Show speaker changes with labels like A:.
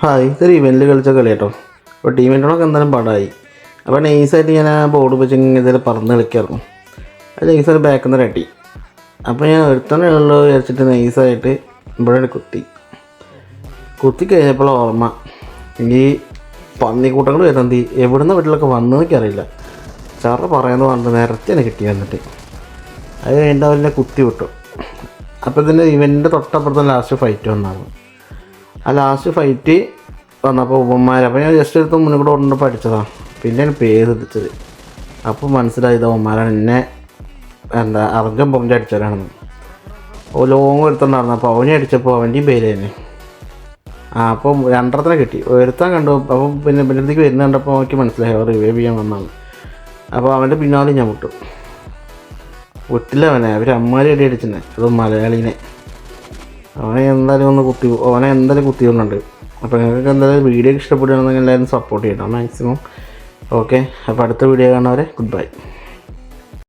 A: ഇതൊരു ഇവൻറ്റിൽ കളിച്ച കളി കേട്ടോ. അപ്പോൾ ടീമിൻ്റെയൊക്കെ എന്തായാലും പടമായി. അപ്പോൾ നൈസായിട്ട് ഞാൻ ആ ബോർഡ് വെച്ച് ഇങ്ങനെ പറന്ന് കളിക്കായിരുന്നു. അത് നൈസായിട്ട് ബാക്കിൽ നിന്ന് അടി. അപ്പോൾ ഞാൻ ഒരുത്തന്നെ ഉള്ളൂ വിചാരിച്ചിട്ട് നൈസായിട്ട് ഇവിടെ കുത്തി കഴിഞ്ഞപ്പോൾ ഓർമ്മ ഈ പന്നിക്കൂട്ടങ്ങൾ വരുന്നത് എവിടുന്ന വീട്ടിലൊക്കെ വന്നതെന്നൊക്കെ അറിയില്ല. ചറ പറയാമെന്ന് പറഞ്ഞിട്ട് നേരത്തെ തന്നെ കിട്ടി വന്നിട്ട് അത് കഴിഞ്ഞിട്ട് അവരെ കുത്തി വിട്ടു. അപ്പോൾ ഇതിൻ്റെ ഇവൻ്റെ തൊട്ടപ്പുറത്തെ ലാസ്റ്റ് ഫൈറ്റ് വന്നാണ്. ആ ലാസ്റ്റ് ഫൈറ്റ് വന്നപ്പോൾ അപ്പോൾ ഞാൻ ജസ്റ്റ് എടുത്ത് മുന്നിൽ കൂടെ ഓടുമ്പോൾ പഠിച്ചതാണ്. പിന്നെയാണ് പേര് എത്തിച്ചത്. അപ്പോൾ മനസ്സിലായത് ഉമ്മമാരാണ് എന്നെ അർജം പൊറിൻ്റെ അടിച്ചവരാണെന്ന്. ലോങ് ഒരുത്തുണ്ടായിരുന്നു. അപ്പോൾ അവനെ അടിച്ചപ്പോൾ അവൻ്റെയും പേര് തന്നെ. അപ്പോൾ രണ്ടരത്തിനെ കിട്ടി. ഒരുത്താൻ കണ്ടു. അപ്പോൾ പിന്നെ അടുത്തേക്ക് വരുന്ന കണ്ടപ്പോൾ എനിക്ക് മനസ്സിലായി അവർ റിവൈവ് ചെയ്യാൻ വന്നതാണ്. അപ്പോൾ അവൻ്റെ പിന്നാലെ ഞാൻ വിട്ടില്ല അവനെ. അവർ അമ്മാരി അടി അടിച്ചെന്നെ. അത് മലയാളീനെ അവനെ എന്തായാലും കുത്തി കൊണ്ടുണ്ട്. അപ്പോൾ നിങ്ങൾക്ക് എന്തായാലും വീഡിയോ ഇഷ്ടപ്പെടുകയാണെന്നെങ്കിൽ എല്ലാവരും സപ്പോർട്ട് ചെയ്യണം മാക്സിമം. ഓക്കെ, അപ്പോൾ അടുത്ത വീഡിയോ കാണുന്നവരെ ഗുഡ് ബൈ.